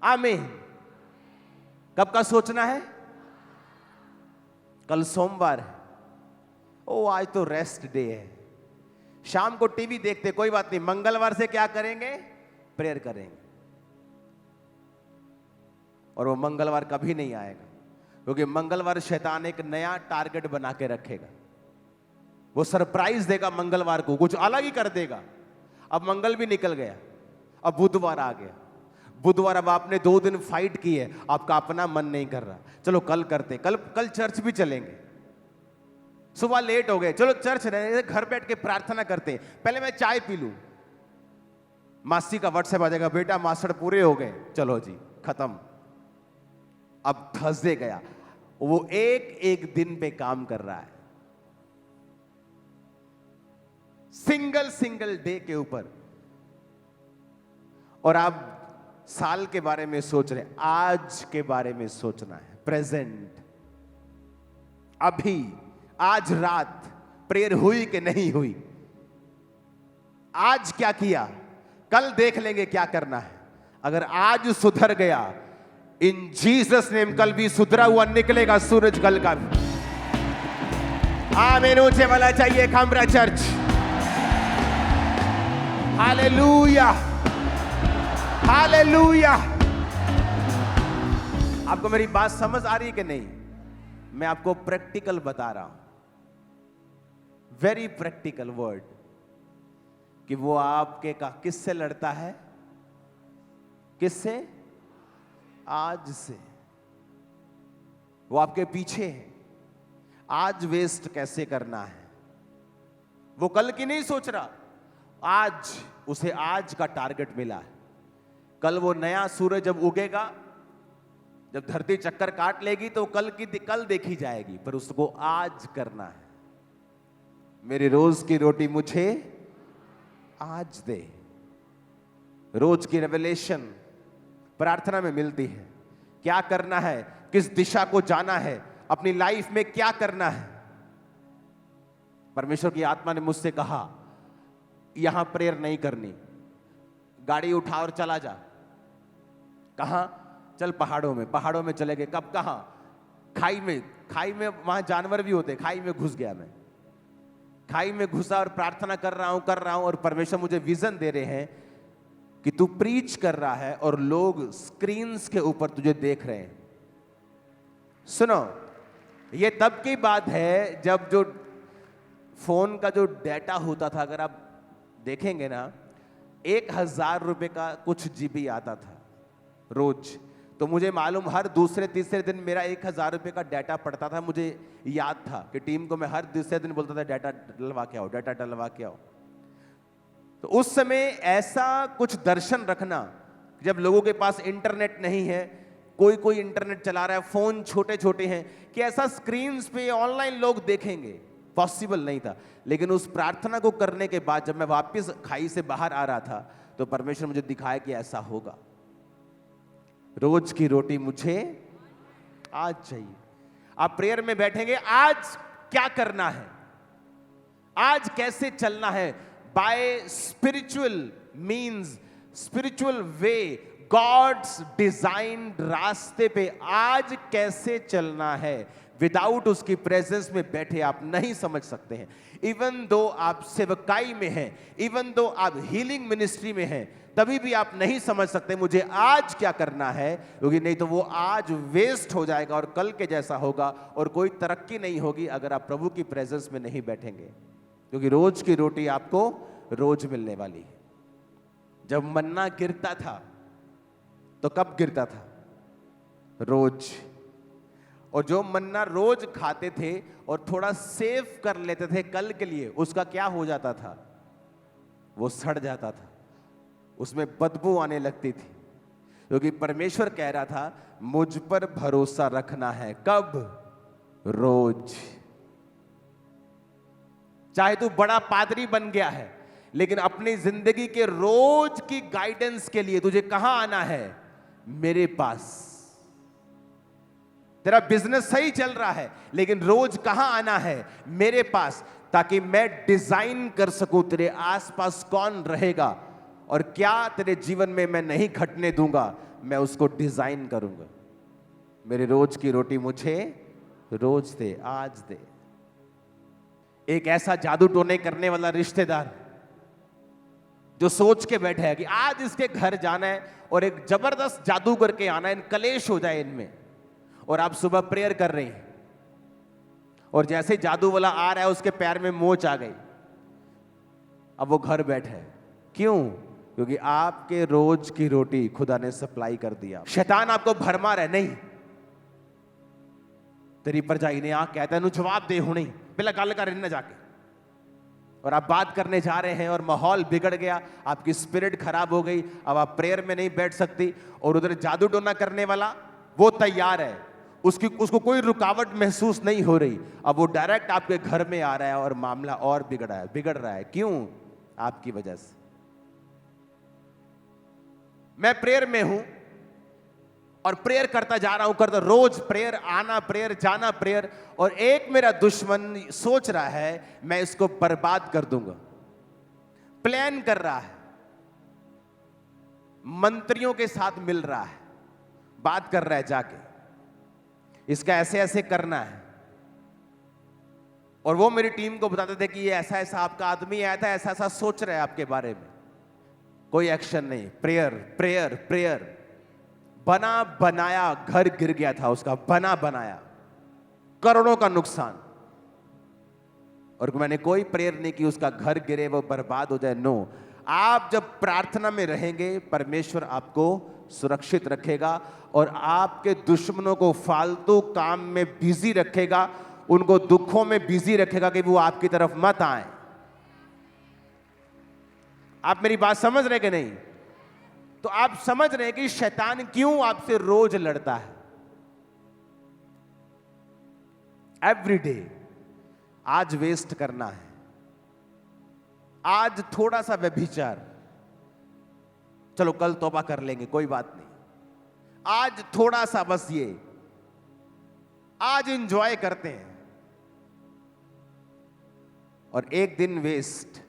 आमीन। कब का सोचना है? कल सोमवार है, ओ आज तो रेस्ट डे है, शाम को टीवी देखते, कोई बात नहीं, मंगलवार से क्या करेंगे? प्रेयर करेंगे। और वो मंगलवार कभी नहीं आएगा, क्योंकि मंगलवार शैतान एक नया टारगेट बना के रखेगा। वो सरप्राइज देगा मंगलवार को, कुछ अलग ही कर देगा। अब मंगल भी निकल गया, अब बुधवार आ गया। बुधवार अब आपने 2 दिन फाइट की है, आपका अपना मन नहीं कर रहा, चलो कल करते, कल चर्च भी चलेंगे। सुबह लेट हो गए, चलो चर्च रहने, घर बैठ के प्रार्थना करते हैं, पहले मैं चाय पी लूं। मासी का व्हाट्सएप आ जाएगा, बेटा मास्टर पूरे हो गए, चलो जी खत्म। अब थर्सडे गया, वो एक एक दिन पे काम कर रहा है, सिंगल डे के ऊपर। और आप साल के बारे में सोच रहे, आज के बारे में सोचना है, प्रेजेंट, अभी, आज रात प्रेयर हुई कि नहीं हुई, आज क्या किया, कल देख लेंगे क्या करना है। अगर आज सुधर गया, इन जीसस नेम कल भी सुधरा हुआ निकलेगा सूरज कल का भी। आमीन ऊंचे वाला चाहिए खामरा चर्च। Hallelujah, hallelujah. आपको मेरी बात समझ आ रही है कि नहीं? मैं आपको प्रैक्टिकल बता रहा हूं, वेरी प्रैक्टिकल वर्ड, कि वो आपके का किससे लड़ता है? किससे? आज से। वो आपके पीछे है, आज वेस्ट कैसे करना है। वो कल की नहीं सोच रहा, आज उसे आज का टारगेट मिला है। कल वो नया सूरज जब उगेगा, जब धरती चक्कर काट लेगी तो कल देखी जाएगी, पर उसको आज करना है। मेरी रोज की रोटी मुझे आज दे। रोज की रेवलेशन प्रार्थना में मिलती है। क्या करना है, किस दिशा को जाना है, अपनी लाइफ में क्या करना है। परमेश्वर की आत्मा ने मुझसे कहा, यहां प्रेयर नहीं करनी, गाड़ी उठा और चला जा। कहां? चल पहाड़ों में चले गए। कब? कहां? खाई में वहां जानवर भी होते। खाई में घुस गया मैं, खाई में घुसा और प्रार्थना कर रहा हूं और परमेश्वर मुझे विजन दे रहे हैं कि तू प्रीच कर रहा है और लोग स्क्रीन्स के ऊपर तुझे देख रहे हैं। सुनो, ये तब की बात है जब जो फोन का जो डेटा होता था, अगर आप देखेंगे ना, 1000 रुपए का कुछ जीबी आता था रोज। तो मुझे मालूम, हर दूसरे तीसरे दिन मेरा 1000 रुपए का डाटा पड़ता था। मुझे याद था कि टीम को मैं हर दूसरे दिन बोलता था, डाटा डलवा के आओ, डाटा डलवा के आओ। तो उस समय ऐसा कुछ दर्शन रखना, जब लोगों के पास इंटरनेट नहीं है, कोई इंटरनेट चला रहा है, फोन छोटे छोटे हैं, कि ऐसा स्क्रीन्स पे ऑनलाइन लोग देखेंगे, पॉसिबल नहीं था। लेकिन उस प्रार्थना को करने के बाद जब मैं वापस खाई से बाहर आ रहा था, तो परमेश्वर मुझे दिखाया कि ऐसा होगा। रोज की रोटी मुझे आज चाहिए। आप प्रेयर में बैठेंगे, आज क्या करना है, आज कैसे चलना है, by spiritual means, spiritual way, God's designed रास्ते पे आज कैसे चलना है। विदाउट उसकी प्रेजेंस में बैठे आप नहीं समझ सकते हैं। इवन दो आप सेवकाई में हैं, इवन दो आप हीलिंग मिनिस्ट्री में हैं, तभी भी आप नहीं समझ सकते मुझे आज क्या करना है, क्योंकि नहीं तो वो आज वेस्ट हो जाएगा और कल के जैसा होगा और कोई तरक्की नहीं होगी अगर आप प्रभु की प्रेजेंस में नहीं बैठेंगे। क्योंकि रोज की रोटी आपको रोज मिलने वाली है। जब मन्ना गिरता था तो कब गिरता था? रोज। और जो मन्ना रोज खाते थे और थोड़ा सेव कर लेते थे कल के लिए, उसका क्या हो जाता था? वो सड़ जाता था, उसमें बदबू आने लगती थी। क्योंकि परमेश्वर कह रहा था, मुझ पर भरोसा रखना है। कब? रोज। चाहे तू बड़ा पादरी बन गया है, लेकिन अपनी जिंदगी के रोज की गाइडेंस के लिए तुझे कहां आना है? मेरे पास। तेरा बिजनेस सही चल रहा है, लेकिन रोज कहां आना है? मेरे पास, ताकि मैं डिजाइन कर सकूं तेरे आसपास कौन रहेगा और क्या तेरे जीवन में मैं नहीं घटने दूंगा, मैं उसको डिजाइन करूंगा। मेरे रोज की रोटी मुझे रोज दे, आज दे। एक ऐसा जादू टोने करने वाला रिश्तेदार जो सोच के बैठे है कि आज इसके घर जाना है और एक जबरदस्त जादू करके आना है, इन कलेश हो जाए इनमें, और आप सुबह प्रेयर कर रहे हैं और जैसे जादू वाला आ रहा है उसके पैर में मोच आ गई, अब वो घर बैठे है। क्यों? क्योंकि आपके रोज की रोटी खुदा ने सप्लाई कर दिया। शैतान आपको भरमा रहा है, नहीं तेरी परजाई ने आ कहता है जवाब दे, हूं नहीं पहला गल कर न जाके, और आप बात करने जा रहे हैं और माहौल बिगड़ गया, आपकी स्पिरिट खराब हो गई, अब आप प्रेयर में नहीं बैठ सकती, और उधर जादू टोना करने वाला वो तैयार है, उसको कोई रुकावट महसूस नहीं हो रही। अब वो डायरेक्ट आपके घर में आ रहा है और मामला और बिगड़ रहा है। क्यों? आपकी वजह से। मैं प्रेयर में हूं और प्रेयर करता जा रहा हूं, रोज प्रेयर, आना प्रेयर, जाना प्रेयर, और एक मेरा दुश्मन सोच रहा है मैं इसको बर्बाद कर दूंगा। प्लान कर रहा है, मंत्रियों के साथ मिल रहा है, बात कर रहा है जाके, इसका ऐसे ऐसे करना है। और वो मेरी टीम को बताते थे कि ये ऐसा ऐसा आपका आदमी आया था, ऐसा ऐसा सोच रहा है आपके बारे में। कोई एक्शन नहीं, प्रेयर प्रेयर प्रेयर। बना बनाया घर गिर गया था उसका, बना बनाया, करोड़ों का नुकसान। और मैंने कोई प्रेयर नहीं की उसका घर गिरे, वो बर्बाद हो जाए। नो, आप जब प्रार्थना में रहेंगे परमेश्वर आपको सुरक्षित रखेगा और आपके दुश्मनों को फालतू काम में बिजी रखेगा, उनको दुखों में बिजी रखेगा कि वो आपकी तरफ मत आए। आप मेरी बात समझ रहे कि नहीं? तो आप समझ रहे हैं कि शैतान क्यों आपसे रोज लड़ता है, एवरी डे। आज वेस्ट करना है, आज थोड़ा सा व्यभिचार, चलो कल तौबा कर लेंगे, कोई बात नहीं, आज थोड़ा सा बस ये, आज एंजॉय करते हैं, और एक दिन वेस्ट।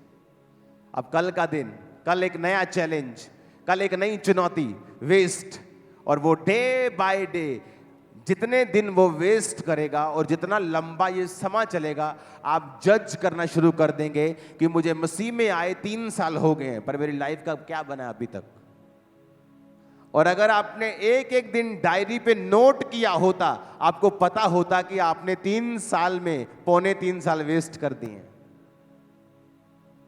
अब कल का दिन, कल एक नया चैलेंज, कल एक नई चुनौती, वेस्ट। और वो डे बाय डे जितने दिन वो वेस्ट करेगा और जितना लंबा ये समय चलेगा, आप जज करना शुरू कर देंगे कि मुझे मसीह में आए 3 साल हो गए हैं, पर मेरी लाइफ का क्या बना अभी तक। और अगर आपने एक एक दिन डायरी पे नोट किया होता, आपको पता होता कि आपने 3 साल में पौने 3 साल वेस्ट कर दिए।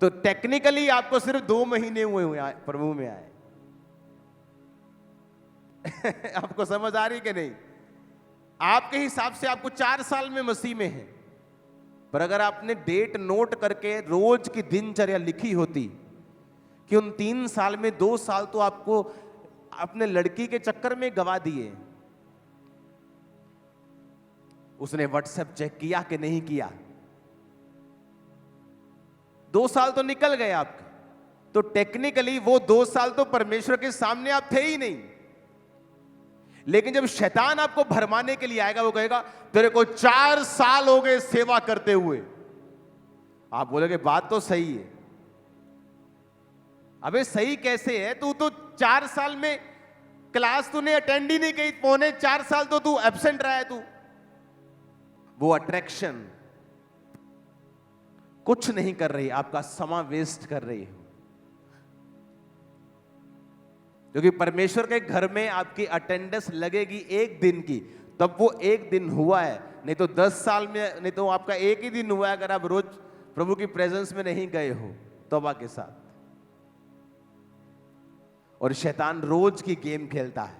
तो टेक्निकली आपको सिर्फ 2 महीने हुए प्रभु में आए। आपको समझ आ रही कि नहीं? आपके हिसाब से आपको 4 साल में मसीह में है, पर अगर आपने डेट नोट करके रोज की दिनचर्या लिखी होती कि उन 3 साल में 2 साल तो आपको अपने लड़की के चक्कर में गवा दिए। उसने व्हाट्सएप चेक किया कि नहीं किया, 2 साल तो निकल गए आपके। तो टेक्निकली वो 2 साल तो परमेश्वर के सामने आप थे ही नहीं। लेकिन जब शैतान आपको भरमाने के लिए आएगा, वो कहेगा तेरे को 4 साल हो गए सेवा करते हुए। आप बोलोगे बात तो सही है। अबे सही कैसे है? तू तो 4 साल में क्लास तूने अटेंड ही नहीं की, पौने 4 साल तो तू एब्सेंट रहा है तू। वो अट्रैक्शन कुछ नहीं कर रही, आपका समय वेस्ट कर रही है। क्योंकि परमेश्वर के घर में आपकी अटेंडेंस लगेगी एक दिन की, तब वो एक दिन हुआ है। नहीं तो 10 साल में, नहीं तो आपका एक ही दिन हुआ है अगर आप रोज प्रभु की प्रेजेंस में नहीं गए हो तौबा के साथ। और शैतान रोज की गेम खेलता है,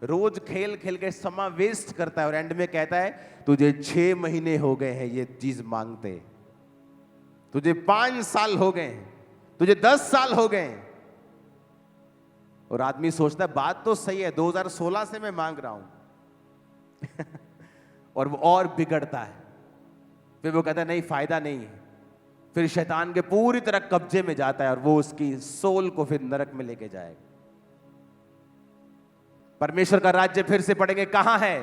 रोज खेल खेल के समय वेस्ट करता है, और एंड में कहता है तुझे 6 महीने हो गए हैं ये चीज मांगते, तुझे 5 साल हो गए, तुझे 10 साल हो गए। और आदमी सोचता है बात तो सही है, 2016 से मैं मांग रहा हूं। और वो और बिगड़ता है। फिर वो कहता है नहीं, फायदा नहीं है। फिर शैतान के पूरी तरह कब्जे में जाता है और वो उसकी सोल को फिर नरक में लेके जाएगा। परमेश्वर का राज्य फिर से पढ़ेंगे, कहां है?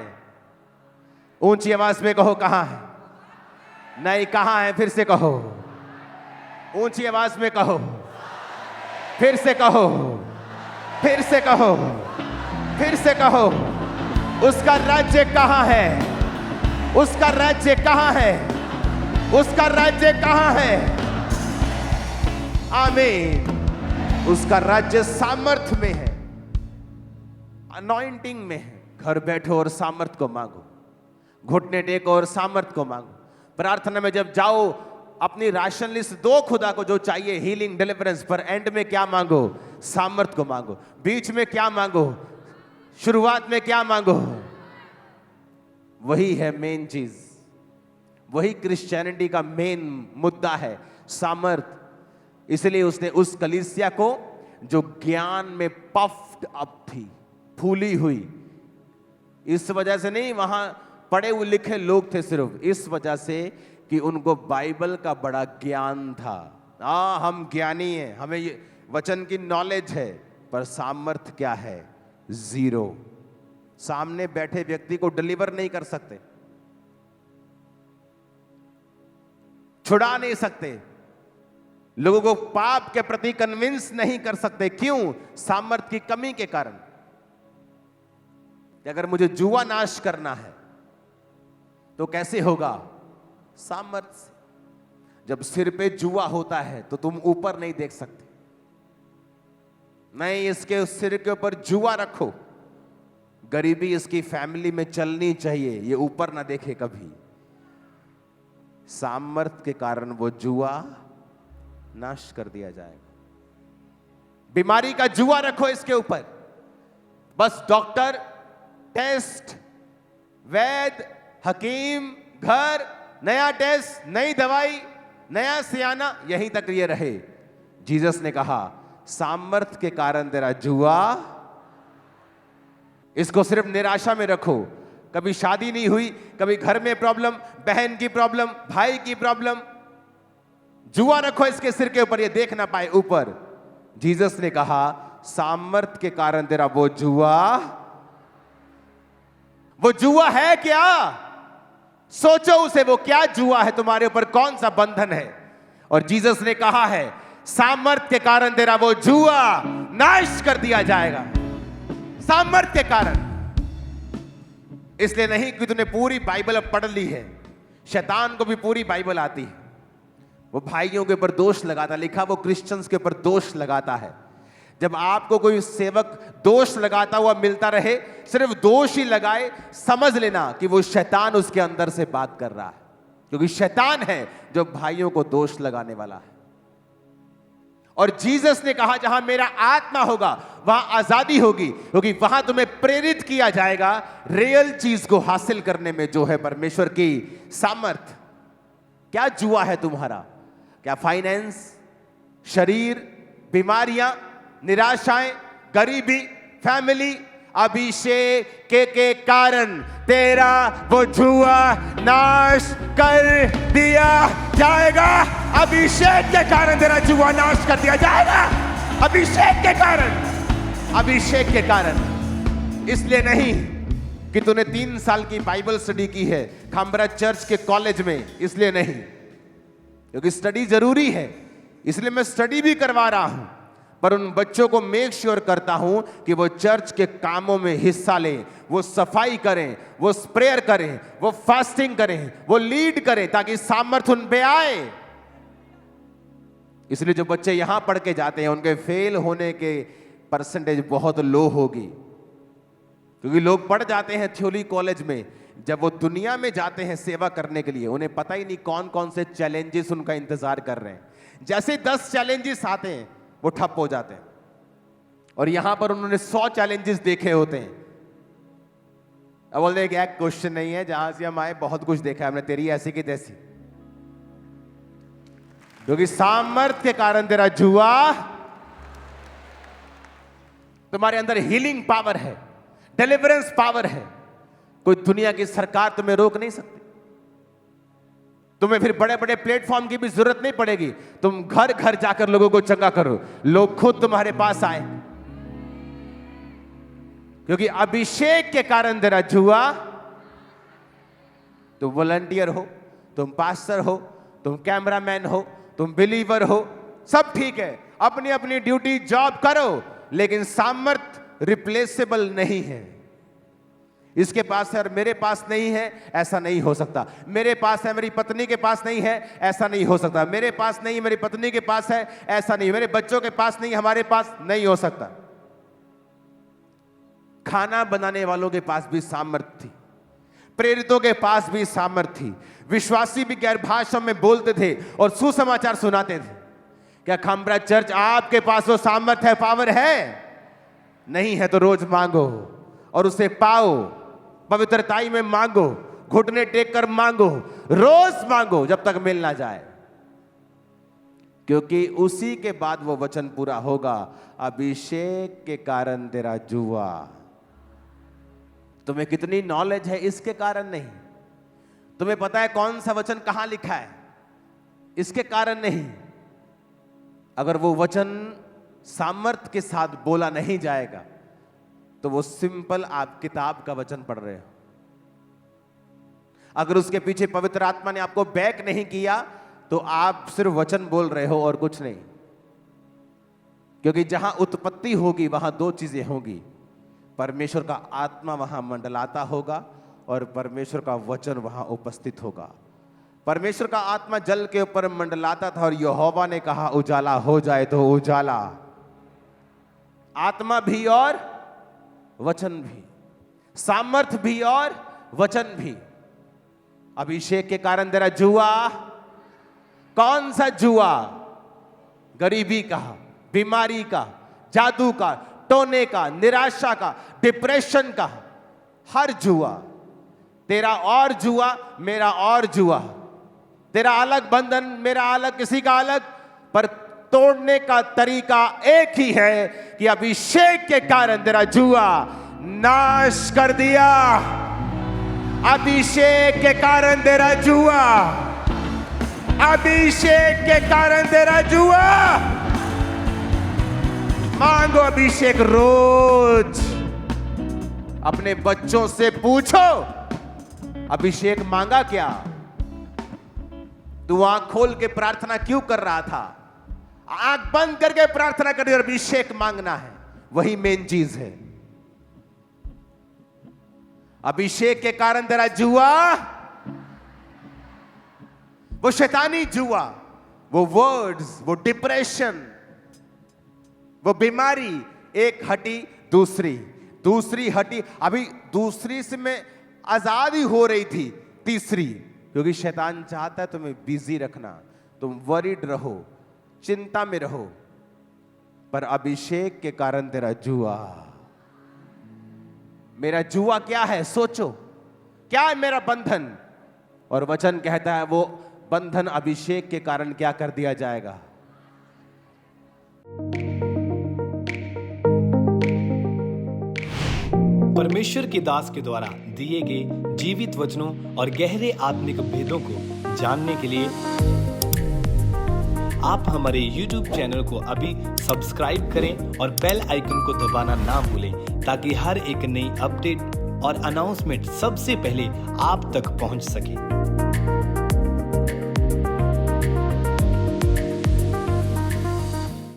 ऊंची आवाज में कहो, कहां है? नहीं, कहां है? फिर से कहो, ऊंची आवाज में कहो, फिर से कहो, फिर से कहो, फिर से कहो। उसका राज्य कहां है? उसका राज्य कहां है? उसका राज्य कहां है? आमीन। उसका राज्य सामर्थ में है, अनॉइंटिंग में है। घर बैठो और सामर्थ को मांगो, घुटने टेको और सामर्थ को मांगो। प्रार्थना में जब जाओ अपनी राशन लिस्ट दो खुदा को, जो चाहिए, हीलिंग, डिलीवरेंस, पर एंड में क्या मांगो? सामर्थ को मांगो। बीच में क्या मांगो? शुरुआत में क्या मांगो? वही है मेन चीज, वही क्रिश्चियनिटी का मेन मुद्दा है, सामर्थ। इसलिए उसने उस कलीसिया को जो ज्ञान में पफ्ड अप थी, फूली हुई, इस वजह से नहीं, वहां पढ़े हुए लिखे लोग थे, सिर्फ इस वजह से कि उनको बाइबल का बड़ा ज्ञान था। हम ज्ञानी हैं, हमें ये वचन की नॉलेज है, पर सामर्थ क्या है? जीरो। सामने बैठे व्यक्ति को डिलीवर नहीं कर सकते, छुड़ा नहीं सकते, लोगों को पाप के प्रति कन्विंस नहीं कर सकते। क्यों? सामर्थ की कमी के कारण। अगर मुझे जुआ नाश करना है तो कैसे होगा? सामर्थ से। जब सिर पे जुआ होता है तो तुम ऊपर नहीं देख सकते, नहीं, इसके सिर के ऊपर जुआ रखो, गरीबी इसकी फैमिली में चलनी चाहिए, ये ऊपर ना देखे कभी। सामर्थ के कारण वो जुआ नाश कर दिया जाएगा। बीमारी का जुआ रखो इसके ऊपर, बस डॉक्टर, टेस्ट, वैद्य, हकीम, घर, नया टेस्ट, नई दवाई, नया सियाना, यहीं तक ये रहे। जीसस ने कहा सामर्थ के कारण तेरा जुआ, इसको सिर्फ निराशा में रखो। कभी शादी नहीं हुई, कभी घर में प्रॉब्लम, बहन की प्रॉब्लम, भाई की प्रॉब्लम, जुआ रखो इसके सिर के ऊपर, ये देख ना पाए ऊपर। जीसस ने कहा सामर्थ के कारण तेरा वो जुआ है क्या? सोचो उसे, वो क्या जुआ है तुम्हारे ऊपर, कौन सा बंधन है? और जीसस ने कहा है सामर्थ के कारण तेरा वो जुआ नाश कर दिया जाएगा। सामर्थ के कारण। इसलिए नहीं कि तूने पूरी बाइबल अब पढ़ ली है, शैतान को भी पूरी बाइबल आती है। वो भाइयों के ऊपर दोष लगाता, लिखा वो क्रिश्चियंस के ऊपर दोष लगाता है। जब आपको कोई सेवक दोष लगाता हुआ मिलता रहे, सिर्फ दोष ही लगाए, समझ लेना कि वो शैतान उसके अंदर से बात कर रहा है, क्योंकि शैतान है जो भाइयों को दोष लगाने वाला है। और जीसस ने कहा जहां मेरा आत्मा होगा वहां आजादी होगी, क्योंकि वहां तुम्हें प्रेरित किया जाएगा रियल चीज को हासिल करने में, जो है परमेश्वर की सामर्थ। क्या जुआ है तुम्हारा? क्या फाइनेंस, शरीर, बीमारियां, निराशाएं, गरीबी, फैमिली? अभिषेक के कारण तेरा वो जुआ नाश कर दिया जाएगा। अभिषेक के कारण तेरा जुआ नाश कर दिया जाएगा। अभिषेक के कारण, अभिषेक के कारण। इसलिए नहीं कि तूने 3 साल की बाइबल स्टडी की है खामरा चर्च के कॉलेज में, इसलिए नहीं, क्योंकि स्टडी जरूरी है, इसलिए मैं स्टडी भी करवा रहा हूं, पर उन बच्चों को मेक श्योर करता हूं कि वो चर्च के कामों में हिस्सा लें, वो सफाई करें, वो प्रेयर करें, वो फास्टिंग करें, वो लीड करें, ताकि सामर्थ्य उन पे आए। इसलिए जो बच्चे यहां पढ़ के जाते हैं उनके फेल होने के परसेंटेज बहुत लो होगी, क्योंकि लोग पढ़ जाते हैं थ्योरी कॉलेज में, जब वो दुनिया में जाते हैं सेवा करने के लिए उन्हें पता ही नहीं कौन कौन से चैलेंजेस उनका इंतजार कर रहे हैं। जैसे 10 चैलेंजेस आते हैं वो ठप हो जाते हैं, और यहां पर उन्होंने 100 चैलेंजेस देखे होते हैं। अब बोलते हैं कि एक क्वेश्चन नहीं है, जहां से हम आए बहुत कुछ देखा है हमने, तेरी ऐसी की तैसी। क्योंकि सामर्थ के कारण तेरा जुआ, तुम्हारे अंदर हीलिंग पावर है, डिलीवरेंस पावर है। कोई दुनिया की सरकार तुम्हें रोक नहीं सकती। तुम्हें फिर बड़े बड़े प्लेटफॉर्म की भी जरूरत नहीं पड़ेगी, तुम घर घर जाकर लोगों को चंगा करो, लोग खुद तुम्हारे पास आए। क्योंकि अभिषेक के कारण तेरा जुआ, तुम वॉलंटियर हो, तुम पास्टर हो, तुम कैमरामैन हो, तुम बिलीवर हो, सब ठीक है, अपनी अपनी ड्यूटी जॉब करो, लेकिन सामर्थ रिप्लेसेबल नहीं है। इसके पास है और मेरे पास नहीं है, ऐसा नहीं हो सकता। मेरे पास है, मेरी पत्नी के पास नहीं है, ऐसा नहीं हो सकता। मेरे पास नहीं, मेरी पत्नी के पास है, ऐसा नहीं। मेरे बच्चों के पास नहीं, हमारे पास नहीं हो सकता। खाना बनाने वालों के पास भी सामर्थ्य थी, प्रेरितों के पास भी सामर्थ्य थी, विश्वासी भी गैर भाषा में बोलते थे और सुसमाचार सुनाते थे। क्या खामरा चर्च आपके पास वो सामर्थ्य है, पावर है? नहीं है तो रोज मांगो और उसे पाओ। पवित्रताई में मांगो, घुटने टेक कर मांगो, रोज मांगो जब तक मिल ना जाए, क्योंकि उसी के बाद वो वचन पूरा होगा, अभिषेक के कारण तेरा जुआ। तुम्हें कितनी नॉलेज है इसके कारण नहीं, तुम्हें पता है कौन सा वचन कहां लिखा है इसके कारण नहीं। अगर वो वचन सामर्थ्य के साथ बोला नहीं जाएगा तो वो सिंपल आप किताब का वचन पढ़ रहे हो। अगर उसके पीछे पवित्र आत्मा ने आपको बैक नहीं किया तो आप सिर्फ वचन बोल रहे हो और कुछ नहीं। क्योंकि जहां उत्पत्ति होगी वहां दो चीजें होगी, परमेश्वर का आत्मा वहां मंडलाता होगा और परमेश्वर का वचन वहां उपस्थित होगा। परमेश्वर का आत्मा जल के ऊपर मंडलाता था और यहोवा ने कहा उजाला हो जाए तो उजाला। आत्मा भी और वचन भी, सामर्थ भी और वचन भी। अभिषेक के कारण तेरा जुआ, कौन सा जुआ? गरीबी का, बीमारी का, जादू का, टोने का, निराशा का, डिप्रेशन का, हर जुआ। तेरा और जुआ, मेरा और जुआ। तेरा अलग बंधन, मेरा अलग, किसी का अलग, पर तोड़ने का तरीका एक ही है कि अभिषेक के कारण तेरा जुआ नाश कर दिया। अभिषेक के कारण तेरा जुआ, अभिषेक के कारण तेरा जुआ। मांगो अभिषेक रोज। अपने बच्चों से पूछो अभिषेक मांगा क्या? तू आंख खोल के प्रार्थना क्यों कर रहा था? आंख बंद करके प्रार्थना करनी और अभिषेक मांगना है, वही मेन चीज है। अभिषेक के कारण तेरा जुआ, वो शैतानी जुआ, वो वर्ड्स, वो डिप्रेशन, वो बीमारी, एक हटी दूसरी हटी। अभी दूसरी से मैं आजादी हो रही थी, तीसरी, क्योंकि शैतान चाहता है तुम्हें बिजी रखना, तुम वरीड रहो, चिंता में रहो। पर अभिषेक के कारण तेरा जुआ। मेरा जुआ क्या है? सोचो, क्या है मेरा बंधन? और वचन कहता है वो बंधन अभिषेक के कारण क्या कर दिया जाएगा। परमेश्वर के दास के द्वारा दिए गए जीवित वचनों और गहरे आत्मिक भेदों को जानने के लिए आप हमारे YouTube चैनल को अभी सब्सक्राइब करें और बेल आइकन को दबाना ना भूलें, ताकि हर एक नई अपडेट और अनाउंसमेंट सबसे पहले आप तक पहुंच सके।